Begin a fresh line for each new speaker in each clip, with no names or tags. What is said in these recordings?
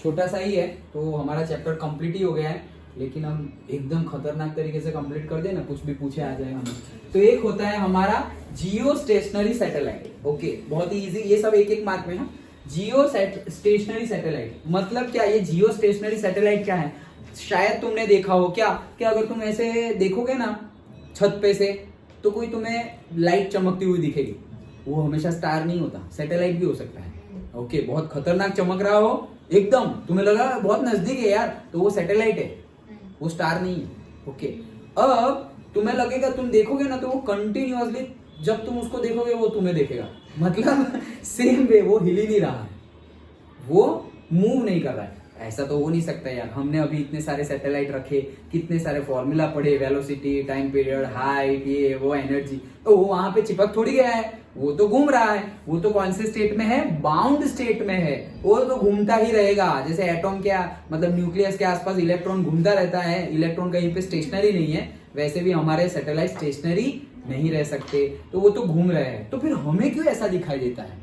छोटा सा ही है, तो हमारा चैप्टर कंप्लीट ही हो गया है, लेकिन हम एकदम खतरनाक तरीके से कंप्लीट कर दे ना, कुछ भी पूछे आ जाएगा हमें। तो एक होता है हमारा जियो स्टेशनरी सैटेलाइट। ओके, बहुत ही इजी, ये सब एक एक मार्क में है। जियो स्टेशनरी सैटेलाइट मतलब क्या? ये जियो स्टेशनरी सैटेलाइट क्या है? शायद तुमने देखा हो क्या कि अगर तुम ऐसे देखोगे ना छत पे से, तो कोई तुम्हें लाइट चमकती हुई दिखेगी। वो हमेशा स्टार नहीं होता, सैटेलाइट भी हो सकता है। ओके, बहुत खतरनाक चमक रहा हो एकदम, तुम्हें लगा बहुत नजदीक है यार, तो वो सैटेलाइट है, वो स्टार नहीं है। ओके, अब तुम्हें लगेगा, तुम देखोगे ना तो वो कंटिन्यूअसली, जब तुम उसको देखोगे वो तुम्हें देखेगा, मतलब सेम वे, वो हिल ही नहीं रहा है, वो मूव नहीं कर रहा है। ऐसा तो हो नहीं सकता यार। हमने अभी इतने सारे सैटेलाइट रखे, कितने सारे फॉर्मूला पढ़े, वेलोसिटी, टाइम पीरियड, हाइट, ये वो, एनर्जी, तो वो वहां पे चिपक थोड़ी गया है, वो तो घूम रहा है। वो तो कौन से स्टेट में है? बाउंड स्टेट में है, वो तो घूमता ही रहेगा। जैसे एटॉम क्या, मतलब न्यूक्लियस के आसपास इलेक्ट्रॉन घूमता रहता है, इलेक्ट्रॉन कहीं पे स्टेशनरी नहीं है, वैसे भी हमारे सैटेलाइट स्टेशनरी नहीं रह सकते, तो वो तो घूम रहे हैं। तो फिर हमें क्यों ऐसा दिखाई देता है?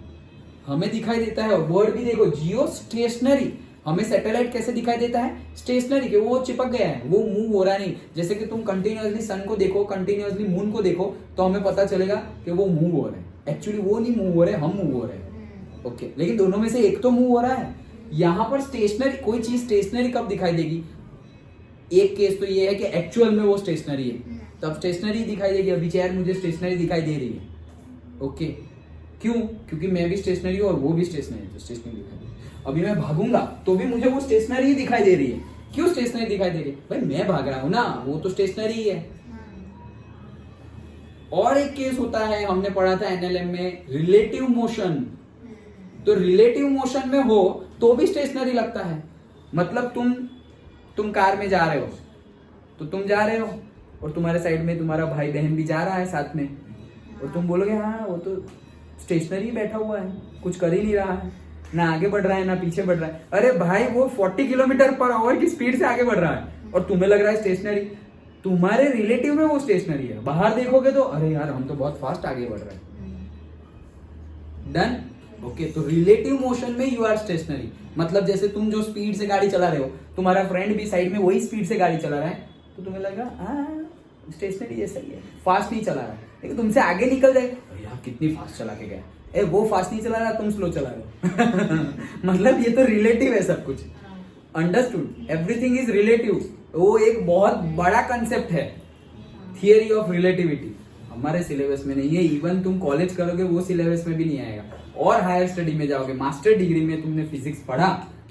हमें दिखाई देता है, और वर्ड भी देखो, जियो स्टेशनरी। हमें सैटेलाइट कैसे दिखाई देता है? स्टेशनरी के, वो चिपक गया है, वो मूव हो रहा नहीं। जैसे कि तुम कंटिन्यूअसली सन को देखो, कंटिन्यूअसली मून को देखो, तो हमें पता चलेगा कि वो मूव हो रहे हैं। एक्चुअली वो नहीं मूव हो रहे, हम मूव हो रहे हैं। ओके, लेकिन दोनों में से एक तो मूव हो रहा है। यहाँ पर स्टेशनरी, कोई चीज स्टेशनरी कब दिखाई देगी? एक केस तो ये है कि एक्चुअल में वो स्टेशनरी है, तब स्टेशनरी दिखाई देगी। अभी चेयर मुझे स्टेशनरी दिखाई दे रही है। ओके, क्यों? क्योंकि मैं भी स्टेशनरी हूं और वो भी स्टेशनरी, तो स्टेशनरी दिखाई दे रही है। अभी मैं भागूंगा तो भी मुझे वो स्टेशनरी ही दिखाई दे रही है। क्यों स्टेशनरी दिखाई दे रही है? भाई मैं भाग रहा हूं ना, वो तो स्टेशनरी ही है। और एक केस होता है, हमने पढ़ा था एनएलएम में, रिलेटिव मोशन। तो रिलेटिव मोशन में हो तो भी स्टेशनरी लगता है। मतलब तुम कार में जा रहे हो, तो तुम जा रहे हो और तुम्हारे साइड में तुम्हारा भाई बहन भी जा रहा है साथ में, और तुम बोलोगे हाँ वो तो स्टेशनरी बैठा हुआ है, कुछ कर ही नहीं रहा है, ना आगे बढ़ रहा है ना पीछे बढ़ रहा है। अरे भाई वो 40 किलोमीटर पर आवर की स्पीड से आगे बढ़ रहा है और तुम्हें लग रहा है स्टेशनरी। तुम्हारे रिलेटिव में वो स्टेशनरी है, बाहर देखोगे तो अरे यार हम तो बहुत फास्ट आगे बढ़ रहे हैं। डन। ओके, तो रिलेटिव मोशन में यू आर स्टेशनरी। मतलब जैसे तुम जो स्पीड से गाड़ी चला रहे हो, तुम्हारा फ्रेंड भी साइड में वही स्पीड से गाड़ी चला रहा है, तो तुम्हें लगा स्टेशनरी जैसा ही है, फास्ट नहीं चला रहा है। लेकिन तुमसे आगे निकल जाए, अरे यार कितनी फास्ट चला के गया, ए वो फास्ट नहीं चला रहा, तुम स्लो चला रहे हो। मतलब ये तो रिलेटिव है सब कुछ। अंडरस्टूड? Everything is relative. वो एक बहुत बड़ा कंसेप्ट है, थियरी ऑफ रिलेटिविटी। हमारे सिलेबस में नहीं है, इवन तुम कॉलेज करोगे वो सिलेबस में भी नहीं आएगा, और हायर स्टडी में जाओगे, मास्टर डिग्री में तुमने फिजिक्स पढ़ा,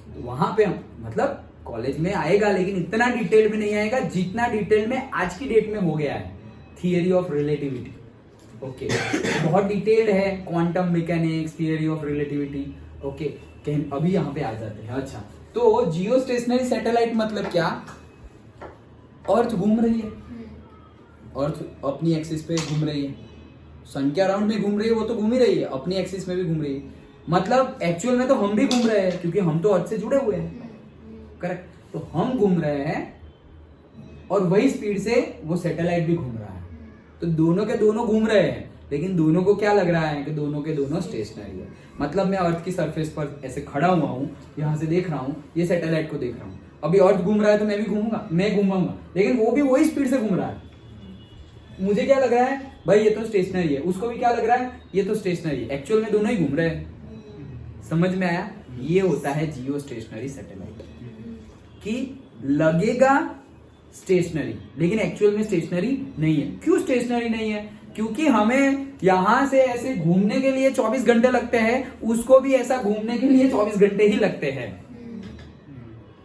तो वहां पे मतलब कॉलेज में आएगा, लेकिन इतना डिटेल में नहीं आएगा जितना डिटेल में आज की डेट में हो गया है थियरी ऑफ रिलेटिविटी। ओके, बहुत डिटेल्ड है, quantum mechanics, theory of relativity. Okay, अभी यहाँ पे आ जाते हैं। अच्छा, तो जियो स्टेशनरी सैटेलाइट मतलब क्या? अर्थ घूम रही है, अर्थ अपनी एक्सिस पे घूम रही है, सन के अराउंड में घूम रही है, वो तो घूम ही रही है, अपनी एक्सिस में भी घूम रही है। मतलब एक्चुअल में तो हम भी घूम रहे हैं, क्योंकि हम तो अर्थ से जुड़े हुए हैं। करेक्ट? तो हम घूम रहे हैं और वही स्पीड से वो सैटेलाइट भी घूम रहा है, तो दोनों के दोनों घूम रहे हैं, लेकिन दोनों को क्या लग रहा है कि दोनों के दोनों स्टेशनरी है। मतलब मैं अर्थ की सरफेस पर ऐसे खड़ा हुआ हूं, यहां से देख रहा हूं, ये सैटेलाइट को देख रहा हूं। अभी अर्थ घूम रहा है तो मैं भी घूमूंगा, मैं घूमाऊंगा, लेकिन वो भी वही स्पीड से घूम रहा है। मुझे क्या लग रहा है? भाई ये तो स्टेशनरी है, उसको भी क्या लग रहा है? ये तो स्टेशनरी है। एक्चुअल में दोनों ही घूम रहे हैं। समझ में आया? ये होता है जियो स्टेशनरी सैटेलाइट, कि लगेगा स्टेशनरी लेकिन एक्चुअल में स्टेशनरी नहीं है। क्यों स्टेशनरी नहीं है? क्योंकि हमें यहां से ऐसे घूमने के लिए 24 घंटे लगते हैं, उसको भी ऐसा घूमने के लिए 24 घंटे ही लगते हैं।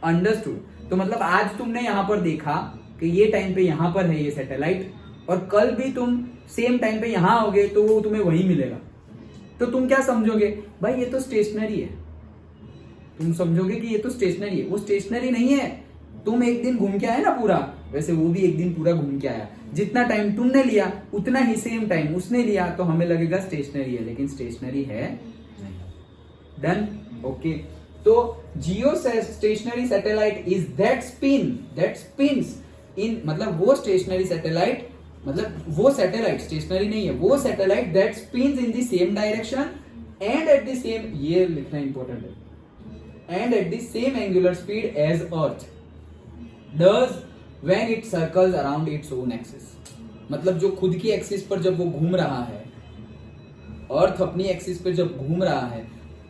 अंडरस्टूड? तो मतलब आज तुमने यहां पर देखा कि ये टाइम पे यहां पर है ये सैटेलाइट, और कल भी तुम सेम टाइम पे यहां आओगे तो वो तुम्हें वही मिलेगा, तो तुम क्या समझोगे? भाई ये तो स्टेशनरी है। तुम समझोगे कि ये तो स्टेशनरी है। वो स्टेशनरी नहीं है। तुम एक दिन घूम के आए ना पूरा, वैसे वो भी एक दिन पूरा घूम के आया। जितना टाइम तुमने लिया उतना ही सेम टाइम उसने लिया, तो हमें लगेगा स्टेशनरी है, लेकिन स्टेशनरी है नहीं। डन? ओके, तो geostationary satellite is that spins in, मतलब वो स्टेशनरी सैटेलाइट, मतलब वो सैटेलाइट स्टेशनरी नहीं है, वो satellite that spins in the same direction and at the same, ये लिखना इंपॉर्टेंट है, and at the same angular speed as Earth does when it circles around its own axis. मतलब जो खुद की एक्सिस पर जब वो घूम रहा है, अर्थ अपनी एक्सिस पर जब घूम रहा है,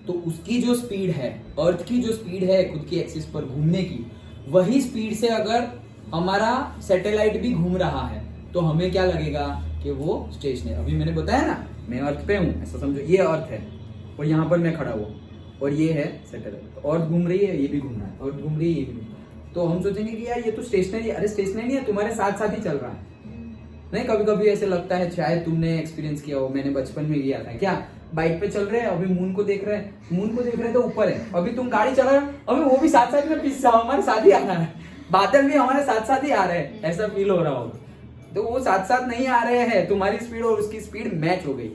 तो उसकी जो स्पीड है, अर्थ की जो स्पीड है खुद की एक्सिस पर घूमने की, वही स्पीड से अगर हमारा सैटेलाइट भी घूम रहा है तो हमें क्या लगेगा कि वो स्टेशनरी। अभी मैंने बताया ना, मैं अर्थ पे हूँ, ऐसा समझो, ये अर्थ है और यहाँ पर मैं खड़ा हुआ और ये है सैटेलाइट। अर्थ घूम रही है, ये भी घूम रहा है, अर्थ घूम रही है, ये भी घूम रहा है। तो हम सोचेंगे कि यार ये तो स्टेशनरी। अरे स्टेशनरी है, तुम्हारे साथ साथ ही चल रहा है। नहीं, कभी कभी ऐसे लगता है, शायद तुमने एक्सपीरियंस किया हो, मैंने बचपन में किया था। क्या बाइक पे चल रहे हैं, अभी मून को देख रहे हैं, मून को देख रहे हैं तो ऊपर है, अभी तुम गाड़ी चला रहे हो, अभी वो भी साथ साथ में पीछे हमारे साथ ही आ रहा है, बादल भी हमारे साथ साथ ही आ रहे हैं, ऐसा फील हो रहा होगा। तो वो साथ साथ नहीं आ रहे हैं, तुम्हारी स्पीड और उसकी स्पीड मैच हो गई।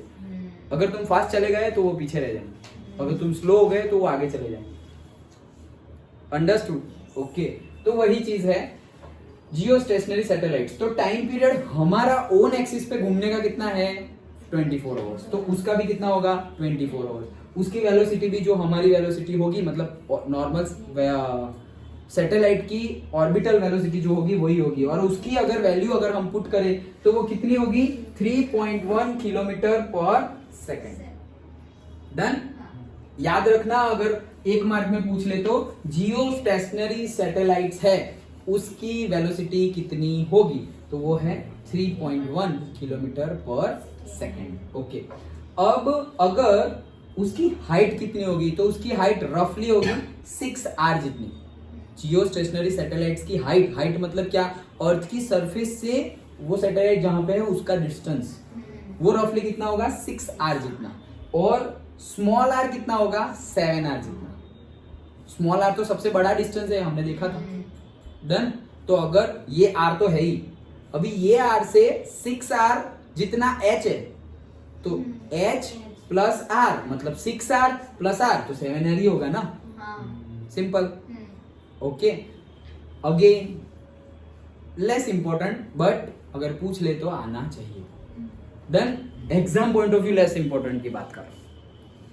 अगर तुम फास्ट चले गए तो वो पीछे रह जाएंगे, अगर तुम स्लो हो गए तो वो आगे चले जाएंगे। अंडरस्टूड? ओके, तो वही चीज है जियो स्टेशनरी सैटेलाइट्स। तो टाइम पीरियड हमारा ओन एक्सिस पे घूमने का कितना है? 24 आवर्स। तो उसका भी कितना होगा? 24 आवर्स। उसकी वेलोसिटी भी जो हमारी वेलोसिटी होगी, मतलब नॉर्मल सैटेलाइट की ऑर्बिटल वेलोसिटी जो होगी वही होगी, और उसकी अगर वैल्यू अगर हम पुट करें तो वो कितनी होगी? 3.1 किलोमीटर पर सेकेंड। डन? याद रखना, अगर एक मार्क में पूछ ले तो जियो स्टेशनरी सैटेलाइट्स है, उसकी वेलोसिटी कितनी होगी? तो वो है 3.1 किलोमीटर पर सेकेंड। ओके, अब अगर उसकी हाइट कितनी होगी? तो उसकी हाइट रफली होगी 6R जितनी। जियो स्टेशनरी सैटेलाइट्स की हाइट मतलब क्या? अर्थ की सरफेस से वो सैटेलाइट जहां पे है उसका डिस्टेंस, वो रफली कितना होगा? 6R जितना। और स्मॉल r कितना होगा? 7R जितना। स्मॉल r तो सबसे बड़ा डिस्टेंस है, हमने देखा था। डन? तो अगर ये r तो है ही, अभी ये r से 6R जितना h है, तो h प्लस r मतलब 6R प्लस r तो 7R ही होगा ना। Simple. Okay, again less important, but अगर पूछ ले तो आना चाहिए। Done? Exam point of view less important की बात कर रहा हूं।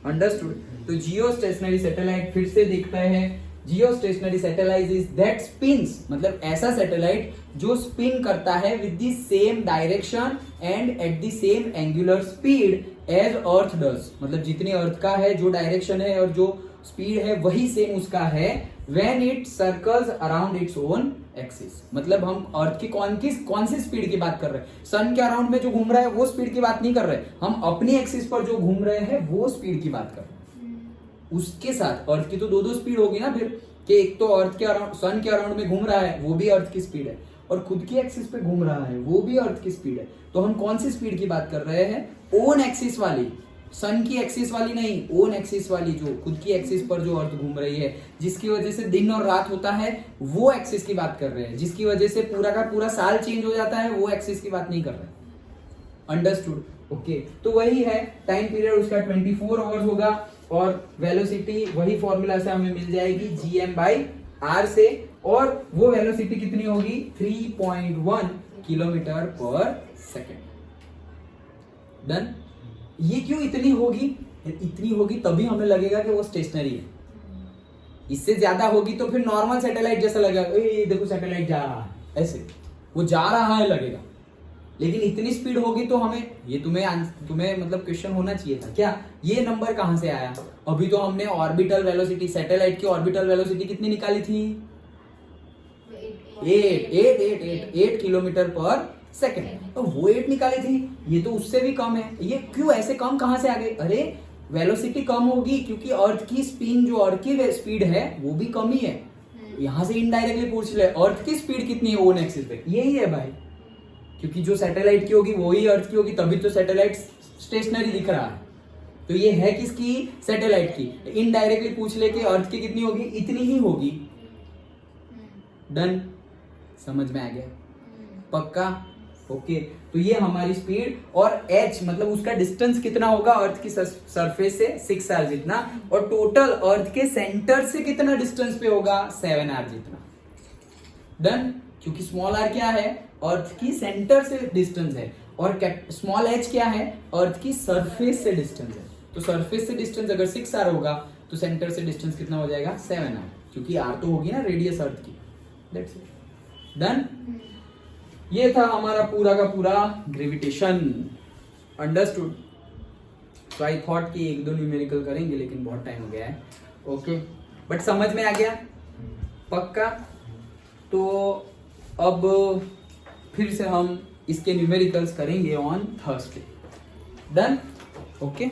अंडरस्टूड? तो जियो स्टेशनरी सैटेलाइट फिर से देखते हैं। Geostationary satellite is that spins, मतलब ऐसा सैटेलाइट जो स्पिन करता है with the same direction and at the same angular speed as earth does, मतलब जितनी अर्थ का है जो डायरेक्शन है और जो स्पीड है वही सेम उसका है when it circles around its own axis. मतलब हम अर्थ की कौन सी स्पीड की बात कर रहे हैं? सन के अराउंड में जो घूम रहा है वो स्पीड की बात नहीं कर रहे, हम अपनी एक्सिस पर जो घूम रहे हैं वो स्पीड की बात कर रहे हैं। उसके साथ अर्थ की तो दो स्पीड होगी ना फिर, कि एक तो अर्थ के अराउंड, सन के अराउंड में घूम रहा है वो भी अर्थ की स्पीड है, और खुद की एक्सिस पे घूम रहा है वो भी अर्थ की स्पीड है। तो हम कौन सी स्पीड की बात कर रहे हैं? ओन एक्सिस वाली, सन की एक्सिस वाली नहीं, ओन एक्सिस वाली, जो खुद की एक्सिस पर जो अर्थ घूम रही है, जिसकी वजह से दिन और रात होता है, वो एक्सिस की बात कर रहे हैं। जिसकी वजह से पूरा का पूरा साल चेंज हो जाता है, वो एक्सिस की बात नहीं कर रहे। अंडरस्टूड? ओके, तो वही है, टाइम पीरियड उसका 24 आवर्स होगा, और वेलोसिटी वही फॉर्मूला से हमें मिल जाएगी gm/r से, और वो वेलोसिटी कितनी होगी? 3.1 किलोमीटर पर सेकेंड। डन? ये क्यों इतनी होगी? इतनी होगी तभी हमें लगेगा कि वो स्टेशनरी है। इससे ज्यादा होगी तो फिर नॉर्मल सैटेलाइट जैसा लगेगा, ए देखो सैटेलाइट जा रहा है, ऐसे वो जा रहा है लगेगा। लेकिन इतनी स्पीड होगी तो हमें, ये तुम्हें मतलब क्वेश्चन होना चाहिए था क्या, ये नंबर कहां से आया? अभी तो हमने ऑर्बिटल वेलोसिटी, सैटेलाइट की ऑर्बिटल वेलोसिटी कितनी निकाली थी? 8 किलोमीटर पर सेकेंड। तो वो 8 निकाली थी, ये तो उससे भी कम है। ये क्यों ऐसे कम कहां से आ गई? अरे वेलोसिटी कम होगी क्योंकि अर्थ की स्पिन, जो अर्थ की स्पीड है वो भी कम ही है। यहां से इनडायरेक्टली पूछ ले, अर्थ की स्पीड कितनी है ओन एक्सिस पे? यही है भाई, क्योंकि जो सैटेलाइट की होगी वही अर्थ की होगी, तभी तो सैटेलाइट स्टेशनरी दिख रहा है। तो ये है किसकी? सैटेलाइट की। इनडायरेक्टली पूछ ले कि अर्थ की कितनी होगी? इतनी ही होगी। डन? समझ में आ गया? पक्का? ओके, तो ये हमारी स्पीड, और h मतलब उसका डिस्टेंस कितना होगा अर्थ की सरफेस से? 6R जितना, और टोटल अर्थ के सेंटर से कितना डिस्टेंस पे होगा? 7R जितना। डन? क्योंकि स्मॉल r क्या है? अर्थ की सेंटर से डिस्टेंस है, और स्मॉल h क्या है? अर्थ की सरफेस से डिस्टेंस है। तो सरफेस से डिस्टेंस अगर 6R होगा तो सेंटर से डिस्टेंस कितना हो जाएगा 7r, क्योंकि r तो होगी ना रेडियस अर्थ की। That's it, done. ये था हमारा पूरा का पूरा ग्रेविटेशन, अंडरस्टूड। तो आई थॉट कि 1-2 न्यूमेरिकल करेंगे, लेकिन बहुत टाइम हो गया है। ओके, बट समझ में आ गया पक्का। तो अब फिर से हम इसके न्यूमेरिकल्स करेंगे ऑन थर्सडे। Done, okay.